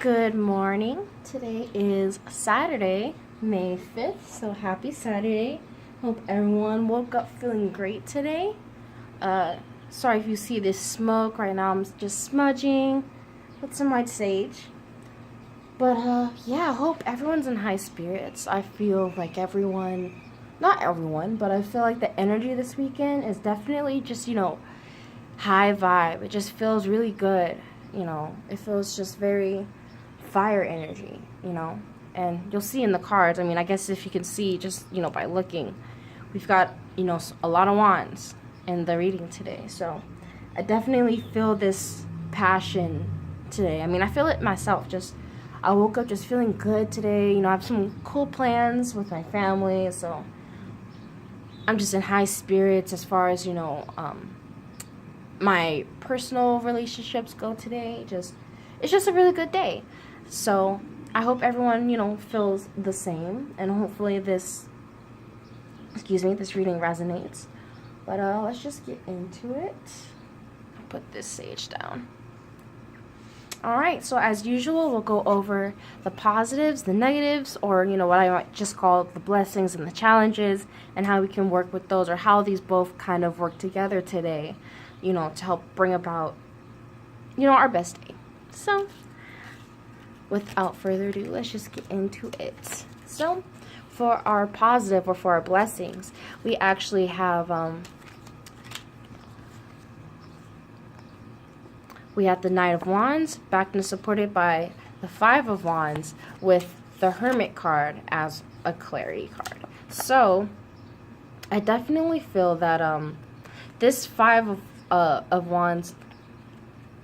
Good morning. Today is Saturday, May 5th, so happy Saturday. Hope everyone woke up feeling great today. Sorry if you see this smoke right now. I'm just smudging with some white sage. But yeah, I hope everyone's in high spirits. I feel like not everyone, but I feel like the energy this weekend is definitely just, high vibe. It just feels really good. It feels just very fire energy. And you'll see in the cards, I guess if you can see just, by looking, we've got, a lot of wands in the reading today. So I definitely feel this passion today. I feel it myself. I woke up just feeling good today. I have some cool plans with my family. So I'm just in high spirits as far as, my personal relationships go today. It's just a really good day. So I hope everyone, feels the same, and hopefully this reading resonates. But let's just get into it. I'll put this sage down. Alright, so as usual, we'll go over the positives, the negatives, or, what I might just call the blessings and the challenges, and how we can work with those, or how these both kind of work together today, to help bring about, our best day. So, without further ado, let's just get into it. So, for our positive, or for our blessings, we actually have, we have the Knight of Wands, backed and supported by the Five of Wands, with the Hermit card as a clarity card. So, I definitely feel that this Five of Wands,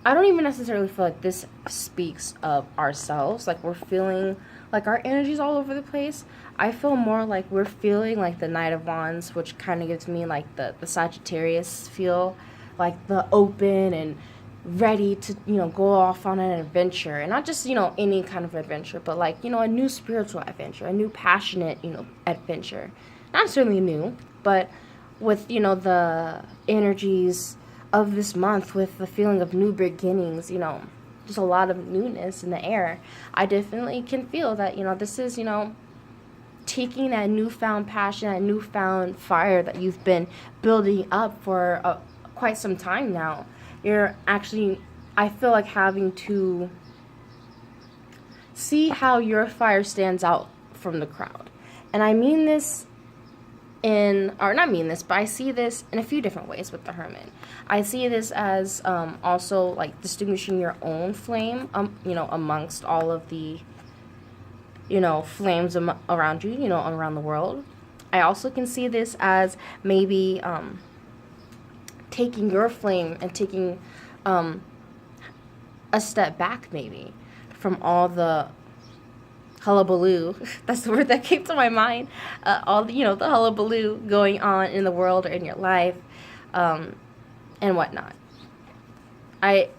I don't even necessarily feel like this speaks of ourselves. Like, we're feeling like our energy's all over the place. I feel more like we're feeling like the Knight of Wands, which kind of gives me like the Sagittarius feel, like the open and ready to, go off on an adventure. And not just, any kind of adventure, but like, a new spiritual adventure, a new passionate, adventure. Not necessarily new, but with, the energies of this month, with the feeling of new beginnings, just a lot of newness in the air. I definitely can feel that, this is, taking that newfound passion, that newfound fire that you've been building up for quite some time now. You're actually, I feel like, having to see how your fire stands out from the crowd. And I mean this but I see this in a few different ways with the Hermit. I see this as also like distinguishing your own flame, amongst all of the, flames around you, around the world. I also can see this as maybe taking your flame and taking a step back, maybe, from all the hullabaloo. That's the word that came to my mind. All the, the hullabaloo going on in the world or in your life, and whatnot. I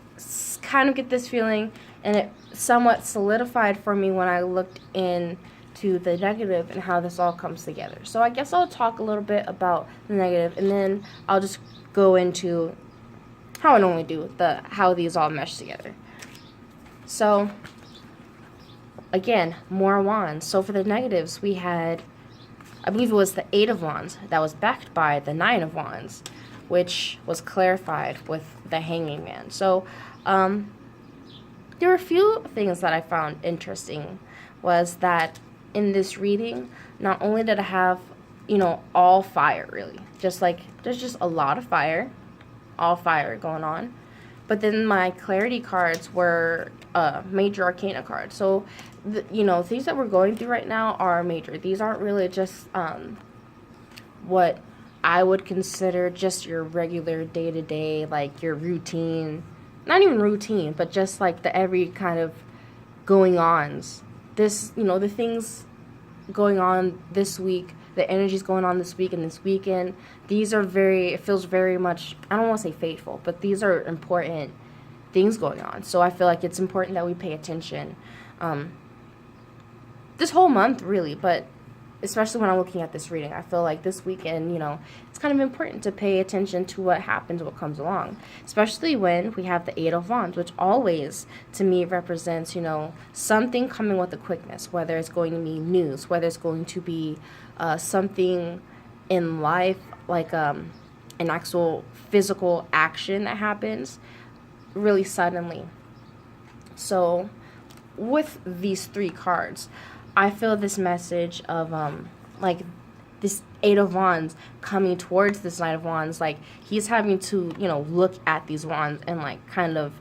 kind of get this feeling, and it somewhat solidified for me when I looked into the negative and how this all comes together. So I guess I'll talk a little bit about the negative, and then I'll just go into how I normally do, how these all mesh together. So, again, more wands. So for the negatives, we had, I believe it was the Eight of Wands that was backed by the Nine of Wands, which was clarified with the Hanging Man. So there were a few things that I found interesting. Was that in this reading, not only did I have, all fire, really. Just like, there's just a lot of fire, all fire going on. But then my clarity cards were major arcana cards. So, things that we're going through right now are major. These aren't really just what I would consider just your regular day-to-day, like your routine. Not even routine, but just like the every kind of going-ons. This, the things going on this week, the energies going on this week and this weekend, these are it feels very much, I don't want to say fateful, but these are important things going on. So I feel like it's important that we pay attention this whole month, really, but especially when I'm looking at this reading, I feel like this weekend, it's kind of important to pay attention to what happens, what comes along, especially when we have the Eight of Wands, which always, to me, represents, something coming with a quickness, whether it's going to be news, whether it's going to be something in life, like an actual physical action that happens really suddenly. So with these three cards, I feel this message of like this Eight of Wands coming towards this Knight of Wands, like he's having to, look at these wands and like kind of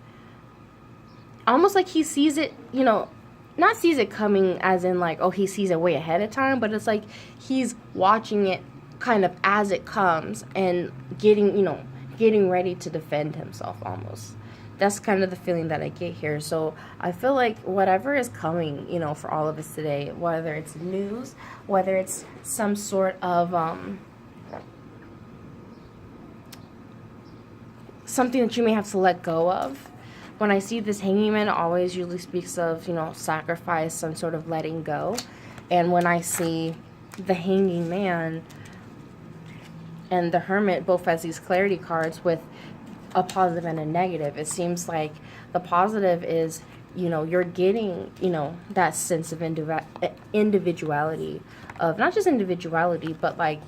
almost like he sees it, not sees it coming as in like, oh, he sees it way ahead of time, but it's like he's watching it kind of as it comes and getting ready to defend himself almost. That's kind of the feeling that I get here. So I feel like whatever is coming, for all of us today, whether it's news, whether it's some sort of something that you may have to let go of. When I see this Hanging Man, it always usually speaks of, sacrifice, some sort of letting go. And when I see the Hanging Man and the Hermit both as these clarity cards with a positive and a negative, it seems like the positive is, you're getting, that sense of individuality, of not just individuality, but like,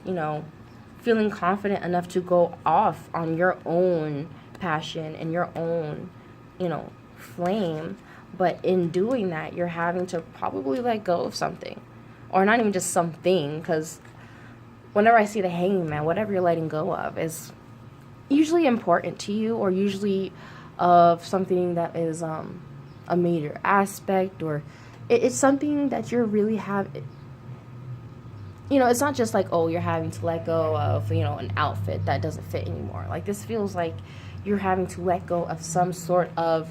feeling confident enough to go off on your own passion and your own, flame. But in doing that, you're having to probably let go of something, or not even just something, because whenever I see the Hanging Man, whatever you're letting go of is usually important to you, or usually of something that is a major aspect, or it's something that you're really it's not just like, oh, you're having to let go of, an outfit that doesn't fit anymore. Like, this feels like you're having to let go of some sort of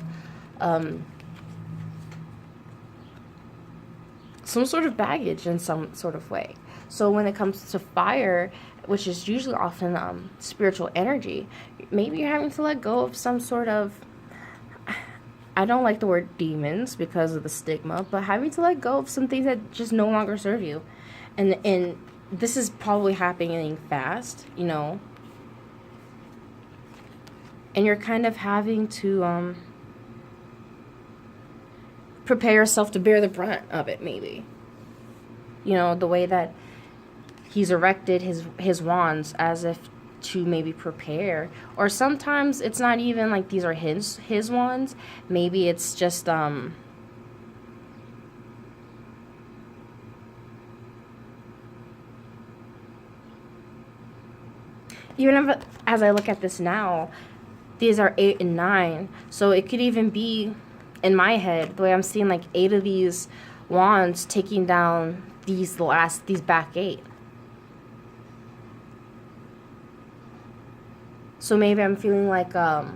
baggage in some sort of way. So when it comes to fire, which is usually often spiritual energy, maybe you're having to let go of some sort of, I don't like the word demons because of the stigma, but having to let go of some things that just no longer serve you. And this is probably happening fast, and you're kind of having to prepare yourself to bear the brunt of it, maybe. The way that he's erected his wands as if to maybe prepare, or sometimes it's not even like these are his wands. Maybe it's just even if, as I look at this now, these are 8 and 9, so it could even be, in my head, the way I'm seeing, like 8 of these wands taking down these back 8. So maybe I'm feeling like, God,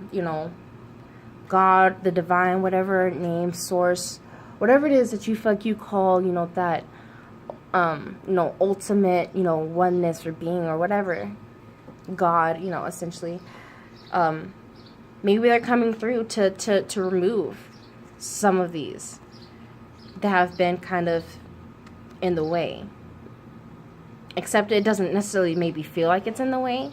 the divine, whatever name, source, whatever it is that you feel like you call, that, ultimate, oneness or being or whatever, God, essentially, maybe they're coming through to remove some of these that have been kind of in the way. Except it doesn't necessarily maybe feel like it's in the way.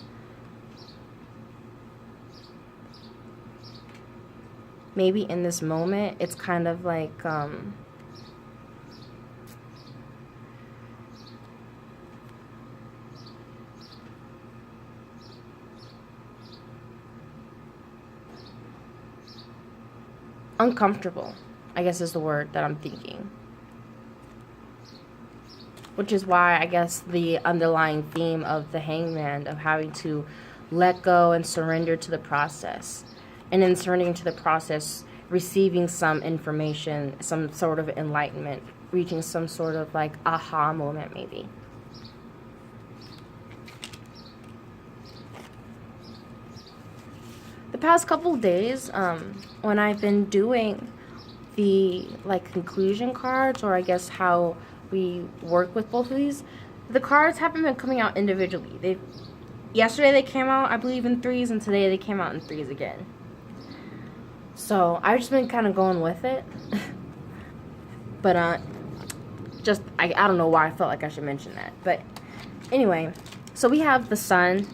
Maybe in this moment, it's kind of like, uncomfortable, I guess is the word that I'm thinking. Which is why I guess the underlying theme of the Hangman, of having to let go and surrender to the process. And in surrendering to the process, receiving some information, some sort of enlightenment, reaching some sort of like aha moment maybe. The past couple days, when I've been doing the like conclusion cards, or I guess how we work with both of these, the cards haven't been coming out individually. Yesterday they came out, I believe, in 3s, and today they came out in 3s again. So I've just been kind of going with it. But just, I don't know why I felt like I should mention that. But anyway, so we have the Sun.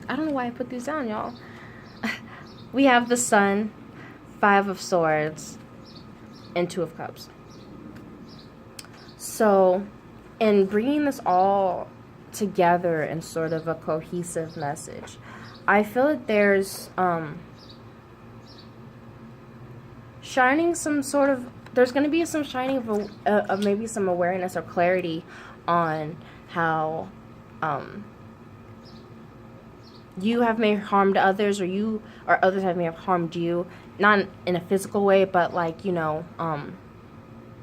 I don't know why I put these down, y'all. We have the Sun, Five of Swords, and Two of Cups. So, in bringing this all together in sort of a cohesive message, I feel that there's shining some sort of, there's going to be some shining of maybe some awareness or clarity on how you have may have harmed others, or others have may have harmed you, not in a physical way, but like, you know,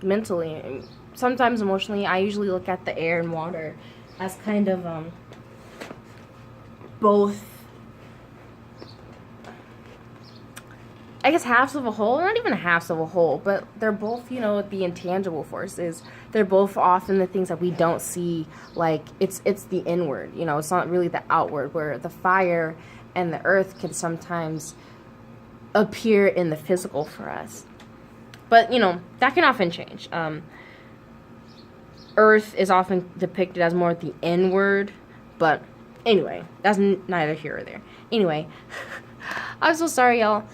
mentally, sometimes emotionally. I usually look at the air and water as kind of both, I guess, halves of a whole. Not even halves of a whole, but they're both, you know, the intangible forces. They're both often the things that we don't see. Like, it's the inward, you know, it's not really the outward, where the fire and the earth can sometimes appear in the physical for us. But, you know, that can often change. Earth is often depicted as more the inward, but anyway, that's neither here or there. Anyway, I'm so sorry, y'all.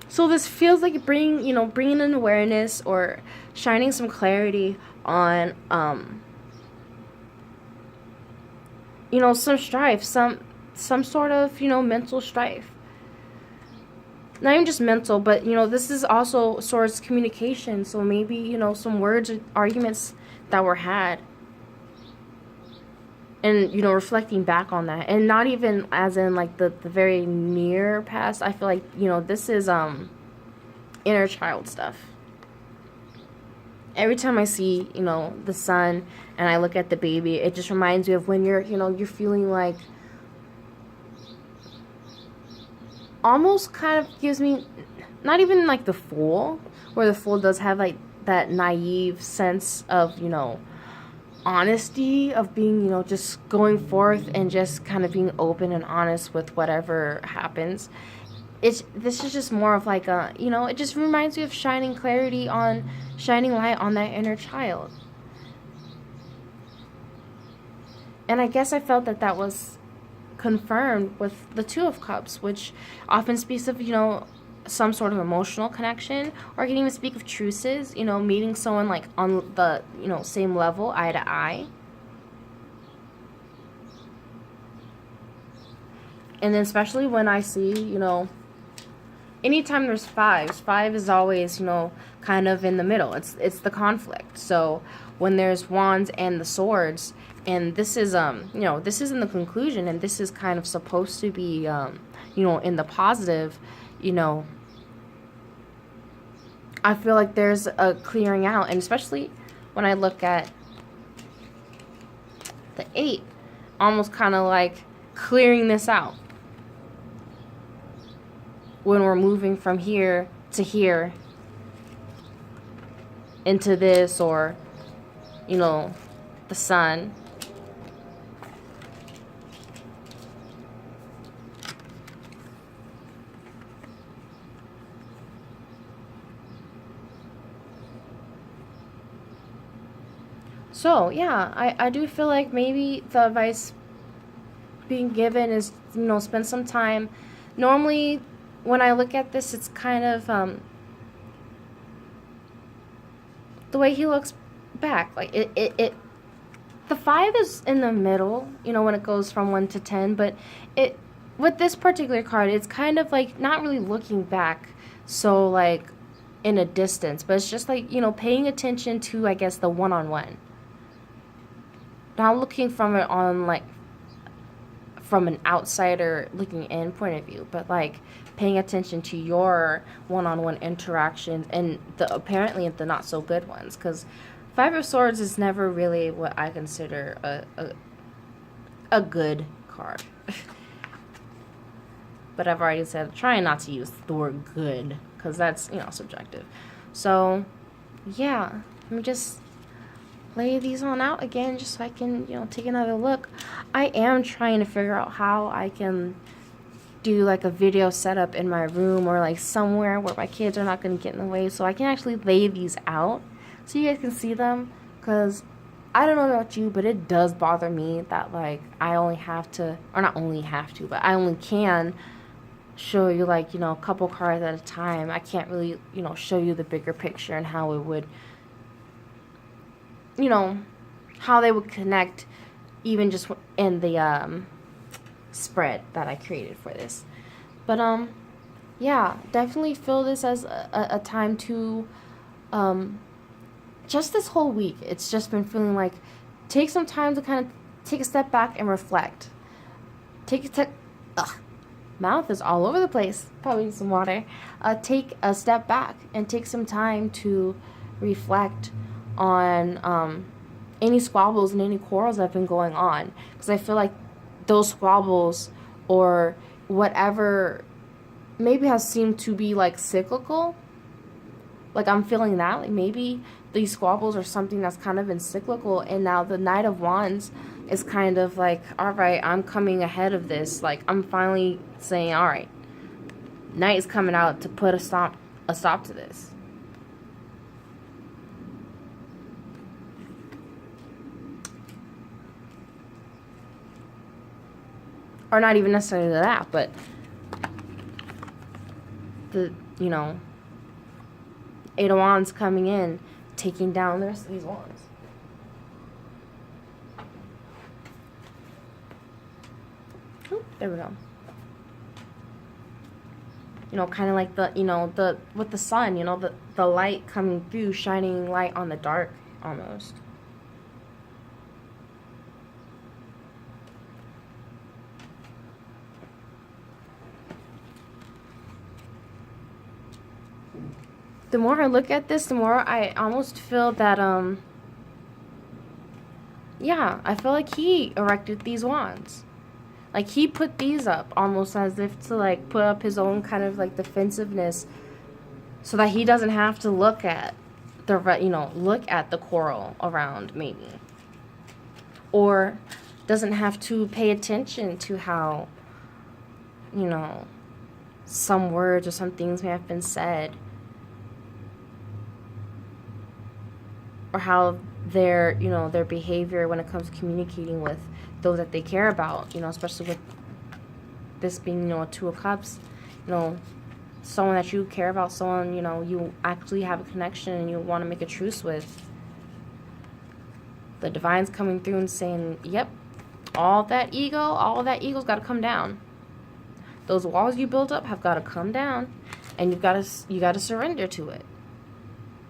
So this feels like bringing an awareness or shining some clarity on, you know, some strife, some sort of, you know, mental strife. Not even just mental, but, you know, this is also Swords communication. So maybe, you know, some words or arguments that were had. And, you know, reflecting back on that. And not even as in, like, the very near past. I feel like, you know, this is inner child stuff. Every time I see, you know, the Sun and I look at the baby, it just reminds me of when you're, you know, you're feeling like, almost kind of gives me, not even like the Fool, where the Fool does have like that naive sense of, you know, honesty, of being, you know, just going forth and just kind of being open and honest with whatever happens. This is just more of like a, you know, it just reminds me of shining light on that inner child. And I guess I felt that was confirmed with the Two of Cups, which often speaks of, you know, some sort of emotional connection, or can even speak of truces, you know, meeting someone like on the, you know, same level, eye to eye. And then especially when I see, you know, anytime there's five is always, you know, kind of in the middle. It's the conflict. So when there's Wands and the Swords, and this is you know, this is in the conclusion, and this is kind of supposed to be you know, in the positive, you know, I feel like there's a clearing out. And especially when I look at the 8, almost kind of like clearing this out. When we're moving from here to here into this, or, you know, the Sun. So, yeah, I do feel like maybe the advice being given is, you know, spend some time. Normally, when I look at this, it's kind of the way he looks back. Like, the 5 is in the middle, you know, when it goes from 1 to 10, but with this particular card, it's kind of like not really looking back, so like in a distance, but it's just like, you know, paying attention to, I guess, the one-on-one. Not looking from it on, like, from an outsider looking in point of view, but like paying attention to your one-on-one interactions, and apparently the not so good ones, because 5 of Swords is never really what I consider a good card. But I've already said trying not to use the word good, because that's, you know, subjective. So yeah, let me just lay these on out again, just so I can, you know, take another look. I am trying to figure out how I can do like a video setup in my room, or like somewhere where my kids are not going to get in the way, so I can actually lay these out so you guys can see them. Because I don't know about you, but it does bother me that, like, I only have to, or not only have to, but I only can show you, like, a couple cards at a time. I can't really, show you the bigger picture and how it would, how they would connect even just in the spread that I created for this. But yeah, definitely feel this as a time to just this whole week, it's just been feeling like take some time to kind of take a step back and reflect. Take a step, mouth is all over the place, probably need some water. Take a step back and take some time to reflect on any squabbles and any quarrels that have been going on, because I feel like those squabbles or whatever maybe has seemed to be like cyclical. Like, I'm feeling that, like, maybe these squabbles are something that's kind of been cyclical, and now the Knight of Wands is kind of like, all right, I'm coming ahead of this. Like, I'm finally saying, all right, Knight is coming out to put a stop to this. Or not even necessarily that, but the, Eight of Wands coming in, taking down the rest of these wands. Oh, there we go. Kind of like the with the sun, the light coming through, shining light on the dark, almost. The more I look at this, the more I almost feel that, yeah, I feel like he erected these wands. Like, he put these up almost as if to, like, put up his own kind of, like, defensiveness so that he doesn't have to look at the, look at the quarrel around, maybe. Or doesn't have to pay attention to how, some words or some things may have been said. Or how their behavior when it comes to communicating with those that they care about, especially with this being, a Two of Cups, someone that you care about, someone, you actually have a connection and you want to make a truce with. The Divine's coming through and saying, yep, all that ego's got to come down. Those walls you built up have got to come down, and you got to surrender to it.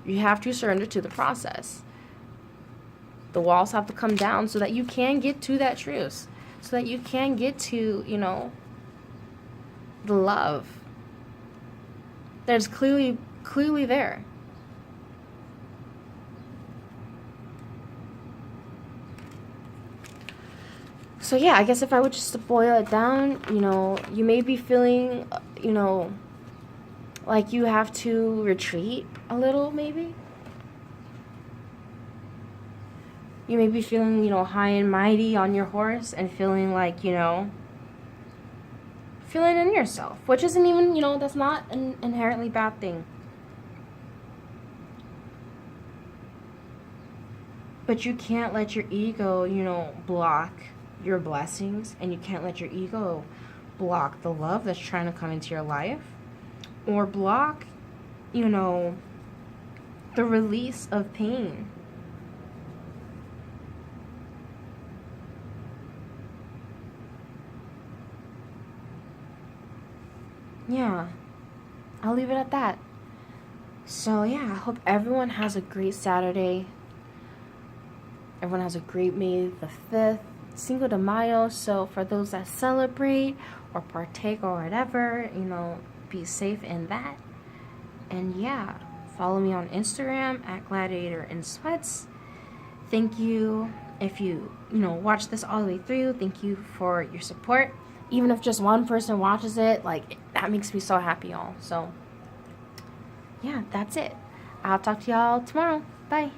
You have to surrender to the process. The walls have to come down so that you can get to that truth. So that you can get to, the love that is clearly there. So yeah, I guess if I would just boil it down, you may be feeling, like you have to retreat a little, maybe. You may be feeling, high and mighty on your horse and feeling like, feeling in yourself, which isn't even, that's not an inherently bad thing. But you can't let your ego, block your blessings, and you can't let your ego block the love that's trying to come into your life. Or block, the release of pain. Yeah, I'll leave it at that. So yeah, I hope everyone has a great Saturday. Everyone has a great May the 5th, Cinco de Mayo. So for those that celebrate or partake or whatever, be safe in that. And yeah, follow me on Instagram at Gladiator in Sweats. Thank you if you watch this all the way through. Thank you for your support. Even if just one person watches it, like, that makes me so happy, y'all. So yeah, that's it. I'll talk to y'all tomorrow. Bye.